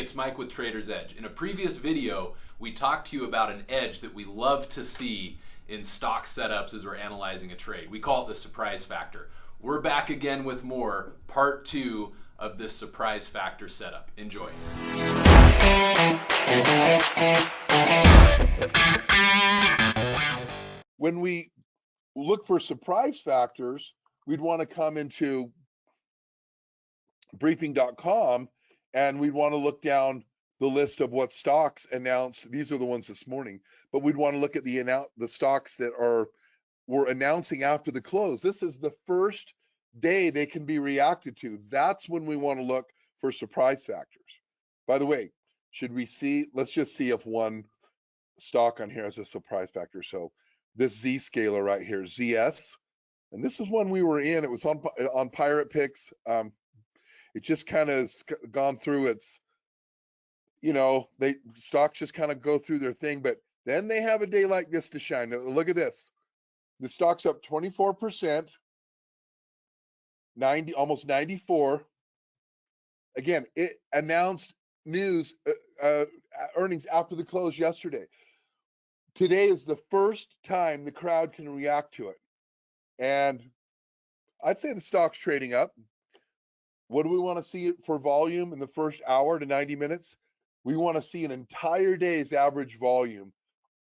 it's Mike with Trader's Edge. In a previous video, we talked to you about an edge that we love to see in stock setups as we're analyzing a trade. We call it the surprise factor. We're back again with more, part 2 of this surprise factor setup. Enjoy. When we look for surprise factors, we'd want to come into Briefingcom and we'd want to look down the list of what stocks announced. These are the ones this morning, but we'd want to look at the stocks that were announcing after the close. This is the first day they can be reacted to. That's when we want to look for surprise factors. By the way, let's just see if one stock on here has a surprise factor. So this Z scaler right here, ZS, and this is one we were in. It was on Pirate Picks. It just kind of gone through its, stocks just kind of go through their thing, but then they have a day like this to shine. Now, look at this. The stock's up 24%, almost 94. Again, it announced earnings after the close yesterday. Today is the first time the crowd can react to it. And I'd say the stock's trading up. What do we want to see for volume in the first hour to 90 minutes? We want to see an entire day's average volume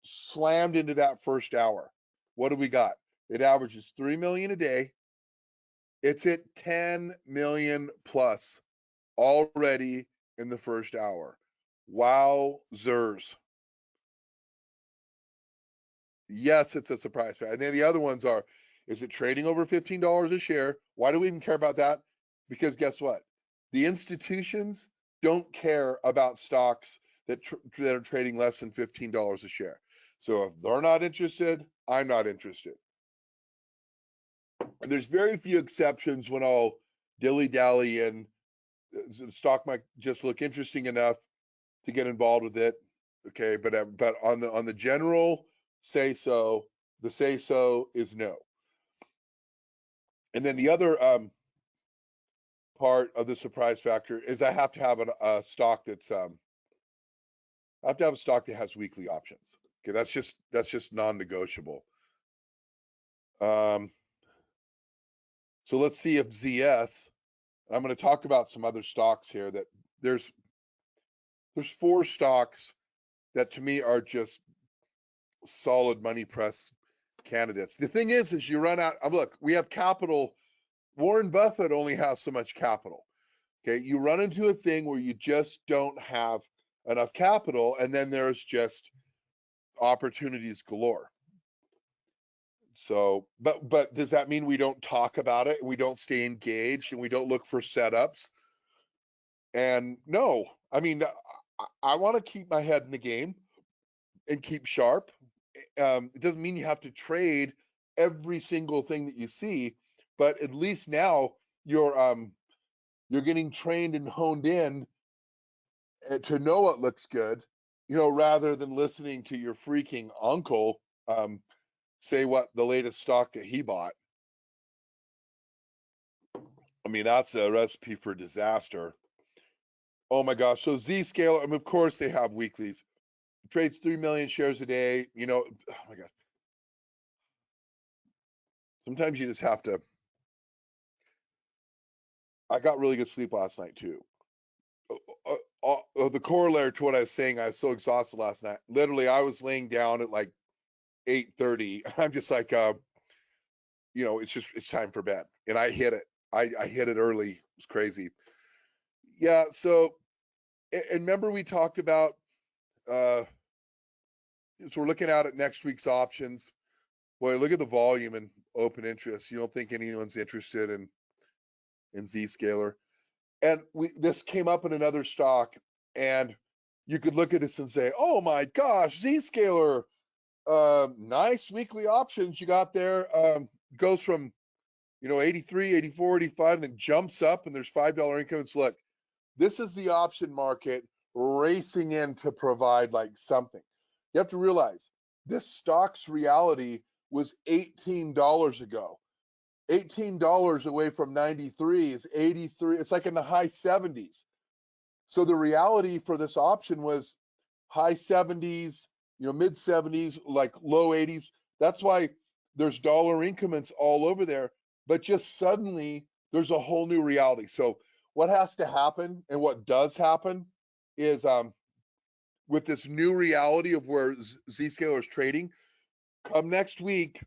slammed into that first hour. What do we got? It averages 3 million a day. It's at 10 million plus already in the first hour. Wowzers. Yes, it's a surprise factor. And then the other ones are, is it trading over $15 a share? Why do we even care about that? Because guess what? The institutions don't care about stocks that are trading less than $15 a share. So if they're not interested, I'm not interested. And there's very few exceptions when I'll dilly-dally and the stock might just look interesting enough to get involved with it. Okay, but on the general say so, the say so is no. And then the other part of the surprise factor is I have to have a stock that's I have to have a stock that has weekly options. Okay, that's just non-negotiable. So let's see if ZS. I'm going to talk about some other stocks here that there's 4 stocks that to me are just solid money press candidates. The thing is you run out. Look, we have capital. Warren Buffett only has so much capital. Okay, you run into a thing where you just don't have enough capital, and then there's just opportunities galore. So, but does that mean we don't talk about it and we don't stay engaged and we don't look for setups? And no, I mean, I want to keep my head in the game and keep sharp. It doesn't mean you have to trade every single thing that you see, but at least now you're getting trained and honed in to know what looks good, rather than listening to your freaking uncle say what the latest stock that he bought. I mean, that's a recipe for disaster. Oh my gosh. So Zscaler, I mean, of course they have weeklies. It trades 3 million shares a day. Oh my God. Sometimes you just have to. I got really good sleep last night too. The corollary to what I was saying, I was so exhausted last night. Literally, I was laying down at like 8:30. I'm just like, it's time for bed. And I hit it. I hit it early. It's crazy. Yeah. So, and remember we talked about, so we're looking out at next week's options. Boy, look at the volume and open interest. You don't think anyone's interested in Zscaler. And this came up in another stock, and you could look at this and say, oh my gosh, Zscaler, nice weekly options you got there. Goes from 83, 84, 85, then jumps up and there's $5 increments. Look, this is the option market racing in to provide like something. You have to realize this stock's reality was $18 ago. $18 away from 93 is 83. It's like in the high 70s. So the reality for this option was high 70s, mid 70s, like low 80s. That's why there's dollar increments all over there. But just suddenly there's a whole new reality. So what has to happen, and what does happen, is with this new reality of where Zscaler is trading, come next week,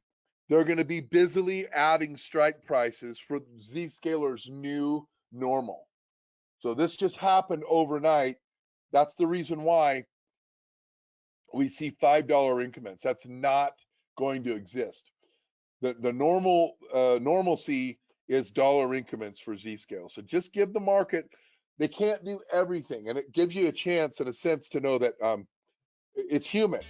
they're going to be busily adding strike prices for Zscaler's new normal. So this just happened overnight. That's the reason why we see $5 increments. That's not going to exist. The normalcy is dollar increments for Zscale. So just give the market. They can't do everything, and it gives you a chance, in a sense, to know that it's human.